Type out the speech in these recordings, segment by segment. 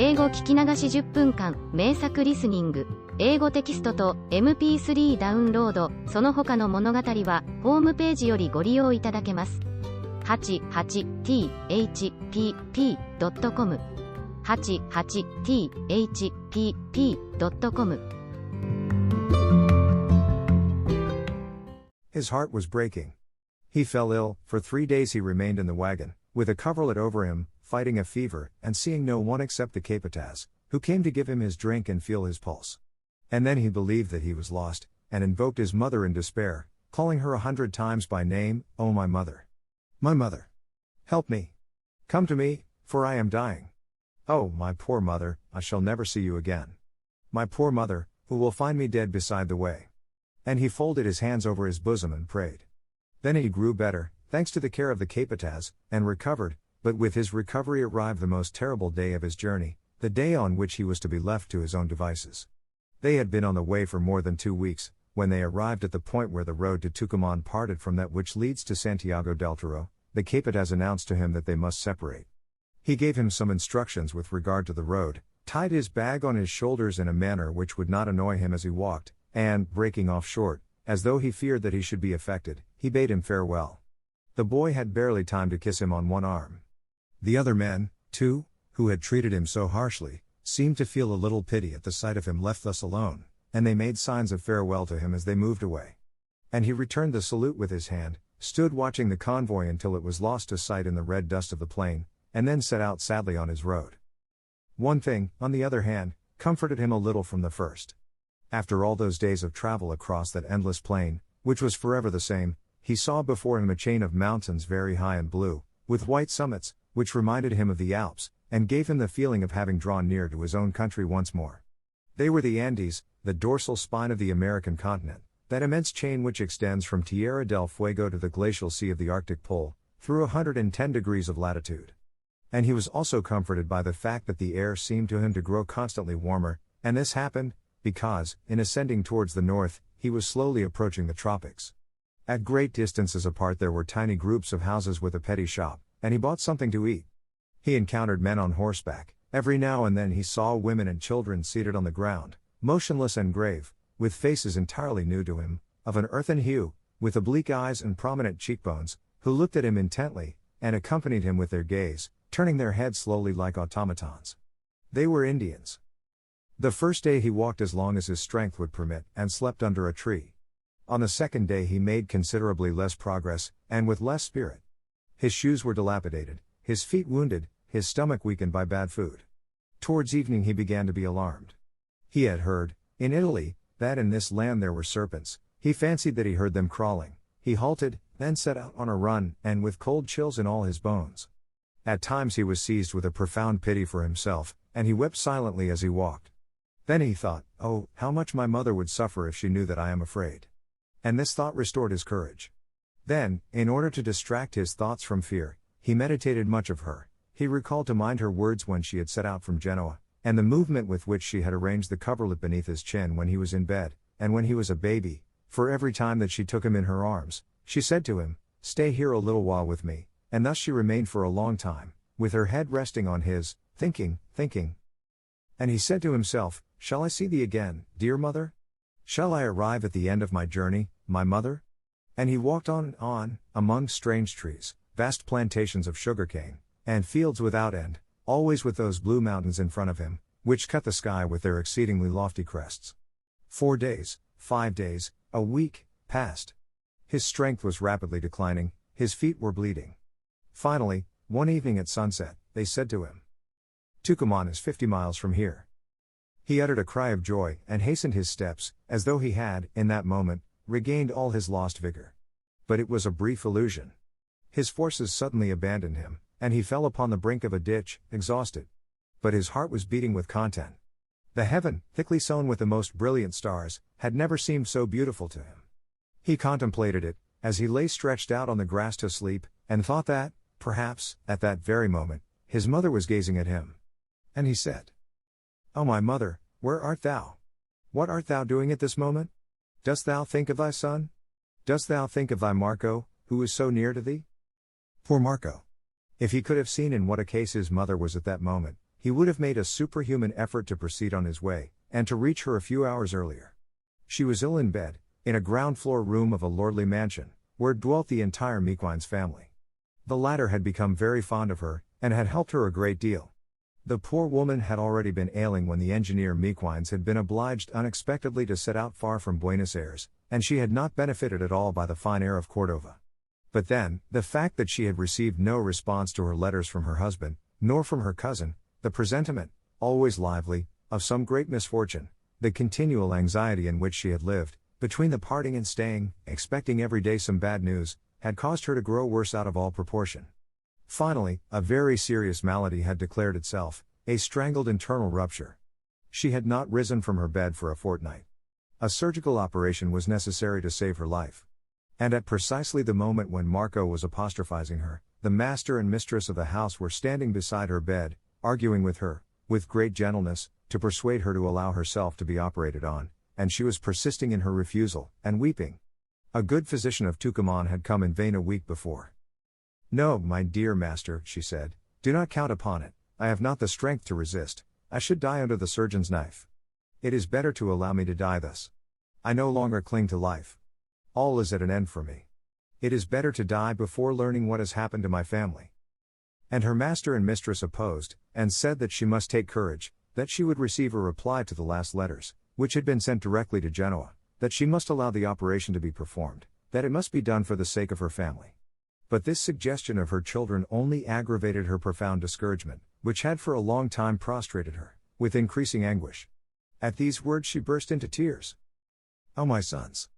英語聞き流し10分間、名作リスニング、英語テキストと MP3 ダウンロード、その他の物語は、ホームページよりご利用いただけます。88thpp.com 88thpp.com His heart was breaking. He fell ill. For 3 days he remained in the wagon, with a coverlet over him, fighting a fever, and seeing no one except the capataz, who came to give him his drink and feel his pulse. And then he believed that he was lost, and invoked his mother in despair, calling her 100 times by name, "Oh my mother! My mother! Help me! Come to me, for I am dying! Oh, my poor mother, I shall never see you again! My poor mother, who will find me dead beside the way!" And he folded his hands over his bosom and prayed. Then he grew better, thanks to the care of the capataz, and recovered, but with his recovery arrived the most terrible day of his journey, the day on which he was to be left to his own devices. They had been on the way for more than 2 weeks, when they arrived at the point where the road to Tucumán parted from that which leads to Santiago del Toro. The capataz announced to him that they must separate. He gave him some instructions with regard to the road, tied his bag on his shoulders in a manner which would not annoy him as he walked, and, breaking off short, as though he feared that he should be affected, he bade him farewell. The boy had barely time to kiss him on one arm. The other men, too, who had treated him so harshly, seemed to feel a little pity at the sight of him left thus alone, and they made signs of farewell to him as they moved away. And he returned the salute with his hand, stood watching the convoy until it was lost to sight in the red dust of the plain, and then set out sadly on his road. One thing, on the other hand, comforted him a little from the first. After all those days of travel across that endless plain, which was forever the same, he saw before him a chain of mountains very high and blue, with white summits, which reminded him of the Alps, and gave him the feeling of having drawn near to his own country once more. They were the Andes, the dorsal spine of the American continent, that immense chain which extends from Tierra del Fuego to the glacial sea of the Arctic Pole, through 110 degrees of latitude. And he was also comforted by the fact that the air seemed to him to grow constantly warmer, and this happened, because, in ascending towards the north, he was slowly approaching the tropics. At great distances apart there were tiny groups of houses with a petty shop, and he bought something to eat. He encountered men on horseback. Every now and then he saw women and children seated on the ground, motionless and grave, with faces entirely new to him, of an earthen hue, with oblique eyes and prominent cheekbones, who looked at him intently, and accompanied him with their gaze, turning their heads slowly like automatons. They were Indians. The first day he walked as long as his strength would permit, and slept under a tree. On the second day he made considerably less progress, and with less spirit. His shoes were dilapidated, his feet wounded, his stomach weakened by bad food. Towards evening he began to be alarmed. He had heard, in Italy, that in this land there were serpents. He fancied that he heard them crawling. He halted, then set out on a run, and with cold chills in all his bones. At times he was seized with a profound pity for himself, and he wept silently as he walked. Then he thought, "Oh, how much my mother would suffer if she knew that I am afraid." And this thought restored his courage. Then, in order to distract his thoughts from fear, he meditated much of her. He recalled to mind her words when she had set out from Genoa, and the movement with which she had arranged the coverlet beneath his chin when he was in bed, and when he was a baby, for every time that she took him in her arms, she said to him, "Stay here a little while with me," and thus she remained for a long time, with her head resting on his, thinking. And he said to himself, "Shall I see thee again, dear mother? Shall I arrive at the end of my journey, my mother?" And he walked on, among strange trees, vast plantations of sugarcane, and fields without end, always with those blue mountains in front of him, which cut the sky with their exceedingly lofty crests. 4 days, 5 days, a week, passed. His strength was rapidly declining, his feet were bleeding. Finally, one evening at sunset, they said to him, "Tucumán is 50 miles from here." He uttered a cry of joy, and hastened his steps, as though he had, in that moment, regained all his lost vigor. But it was a brief illusion. His forces suddenly abandoned him, and he fell upon the brink of a ditch, exhausted. But his heart was beating with content. The heaven, thickly sown with the most brilliant stars, had never seemed so beautiful to him. He contemplated it, as he lay stretched out on the grass to sleep, and thought that, perhaps, at that very moment, his mother was gazing at him. And he said, "Oh my mother, where art thou? What art thou doing at this moment? Dost thou think of thy son? Dost thou think of thy Marco, who is so near to thee?" Poor Marco! If he could have seen in what a case his mother was at that moment, he would have made a superhuman effort to proceed on his way, and to reach her a few hours earlier. She was ill in bed, in a ground-floor room of a lordly mansion, where dwelt the entire Mequines family. The latter had become very fond of her, and had helped her a great deal. The poor woman had already been ailing when the engineer Mequines had been obliged unexpectedly to set out far from Buenos Aires, and she had not benefited at all by the fine air of Cordova. But then, the fact that she had received no response to her letters from her husband, nor from her cousin, the presentiment, always lively, of some great misfortune, the continual anxiety in which she had lived, between the parting and staying, expecting every day some bad news, had caused her to grow worse out of all proportion. Finally, a very serious malady had declared itself, a strangled internal rupture. She had not risen from her bed for a fortnight. A surgical operation was necessary to save her life. And at precisely the moment when Marco was apostrophizing her, the master and mistress of the house were standing beside her bed, arguing with her, with great gentleness, to persuade her to allow herself to be operated on, and she was persisting in her refusal, and weeping. A good physician of Tucumán had come in vain a week before. "No, my dear master," she said, "do not count upon it, I have not the strength to resist, I should die under the surgeon's knife. It is better to allow me to die thus. I no longer cling to life. All is at an end for me. It is better to die before learning what has happened to my family." And her master and mistress opposed, and said that she must take courage, that she would receive a reply to the last letters, which had been sent directly to Genoa, that she must allow the operation to be performed, that it must be done for the sake of her family. But this suggestion of her children only aggravated her profound discouragement, which had for a long time prostrated her, with increasing anguish. At these words she burst into tears. "Oh, my sons!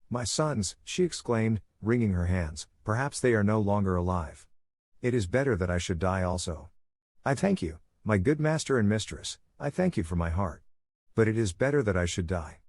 My sons," she exclaimed, wringing her hands, "perhaps they are no longer alive. It is better that I should die also. I thank you, my good master and mistress, I thank you from my heart. But it is better that I should die.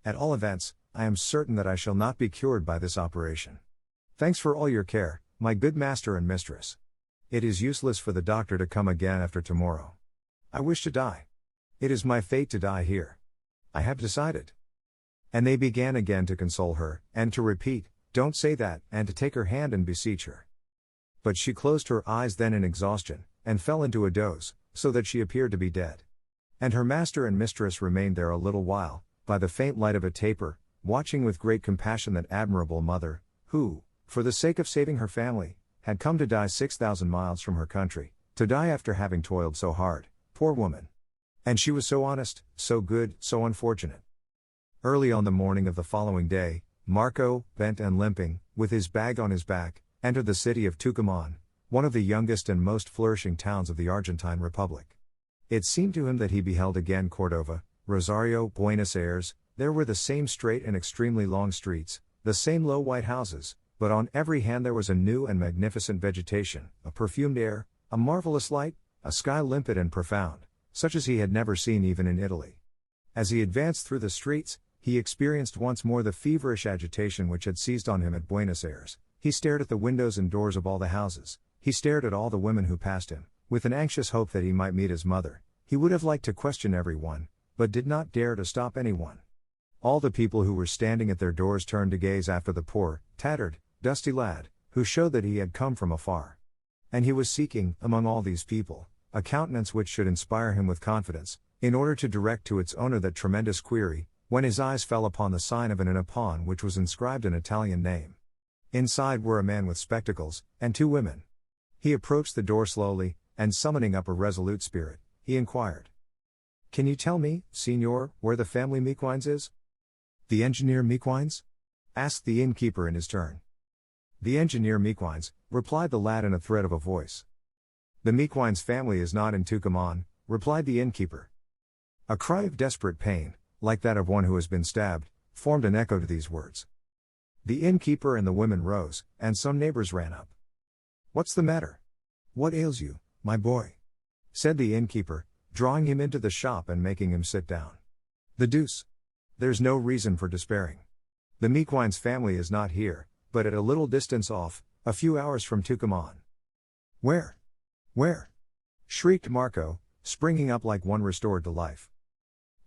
At all events, I am certain that I shall not be cured by this operation. Thanks for all your care, my good master and mistress. It is useless for the doctor to come again after tomorrow. I wish to die. It is my fate to die here. I have decided." And they began again to console her, and to repeat, "Don't say that," and to take her hand and beseech her. But she closed her eyes then in exhaustion, and fell into a doze, so that she appeared to be dead. And her master and mistress remained there a little while, by the faint light of a taper, watching with great compassion that admirable mother, who, for the sake of saving her family, had come to die 6,000 miles from her country, to die after having toiled so hard, poor woman. And she was so honest, so good, so unfortunate. Early on the morning of the following day, Marco, bent and limping, with his bag on his back, entered the city of Tucumán, one of the youngest and most flourishing towns of the Argentine Republic. It seemed to him that he beheld again Cordova, Rosario, Buenos Aires. There were the same straight and extremely long streets, the same low white houses, but on every hand there was a new and magnificent vegetation, a perfumed air, a marvelous light, a sky limpid and profound, such as he had never seen even in Italy. As he advanced through the streets, he experienced once more the feverish agitation which had seized on him at Buenos Aires. He stared at the windows and doors of all the houses, he stared at all the women who passed him, with an anxious hope that he might meet his mother. He would have liked to question every one, but did not dare to stop anyone. All the people who were standing at their doors turned to gaze after the poor, tattered, dusty lad, who showed that he had come from afar. And he was seeking, among all these people, a countenance which should inspire him with confidence, in order to direct to its owner that tremendous query, when his eyes fell upon the sign of an inn upon which was inscribed an Italian name. Inside were a man with spectacles, and two women. He approached the door slowly, and summoning up a resolute spirit, he inquired, "Can you tell me, Signor, where the family Mequines is?" "The engineer Mequines?" asked the innkeeper in his turn. "The engineer Mequines," replied the lad in a thread of a voice. "The Mequines family is not in Tucumán," replied the innkeeper. A cry of desperate pain, like that of one who has been stabbed, formed an echo to these words. The innkeeper and the women rose, and some neighbors ran up. "What's the matter? What ails you, my boy?" said the innkeeper, drawing him into the shop and making him sit down. "The deuce! There's no reason for despairing. The Mequines family is not here, but at a little distance off, a few hours from Tucumán." "Where? Where?" shrieked Marco, springing up like one restored to life.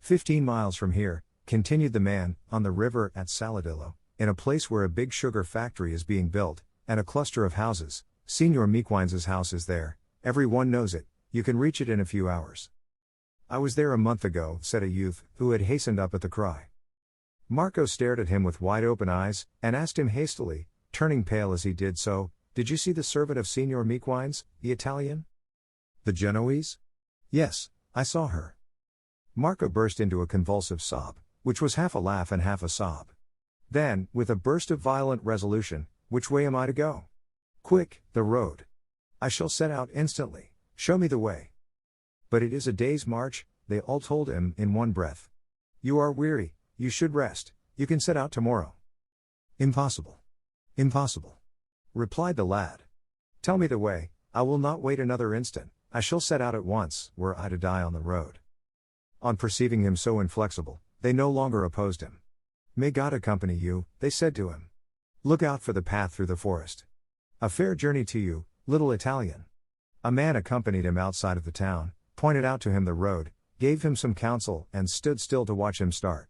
15 miles from here," continued the man, "on the river at Saladillo, in a place where a big sugar factory is being built, and a cluster of houses. Signor Mequines's house is there, every one knows it, You can reach it in a few hours. I was there a month ago, said a youth, who had hastened up at the cry. Marco stared at him with wide-open eyes, and asked him hastily, turning pale as he did so, "Did you see the servant of Signor Mequines, the Italian? The Genoese?" "Yes, I saw her." Marco burst into a convulsive sob, which was half a laugh and half a sob. Then, with a burst of violent resolution, "Which way am I to go?" "Quick, the road. I shall set out instantly. Show me the way." "But it is a day's march," they all told him in one breath. "You are weary, you should rest, you can set out tomorrow." "Impossible. Impossible," replied the lad. "Tell me the way, I will not wait another instant, I shall set out at once, were I to die on the road." On perceiving him so inflexible, they no longer opposed him. "May God accompany you," they said to him. "Look out for the path through the forest. A fair journey to you, little Italian." A man accompanied him outside of the town, pointed out to him the road, gave him some counsel, and stood still to watch him start.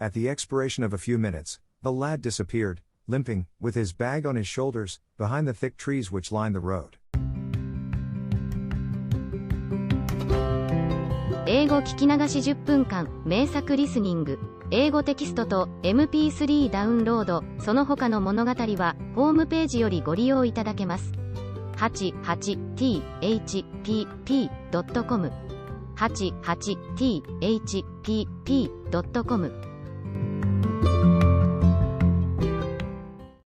At the expiration of a few minutes, the lad disappeared, limping, with his bag on his shoulders, behind the thick trees which lined the road. 英語聞き流し10分間、名作リスニング。英語テキストと MP3 ダウンロード、その他の物語は、ホームページよりご利用いただけます。88thpp.com 88thpp.com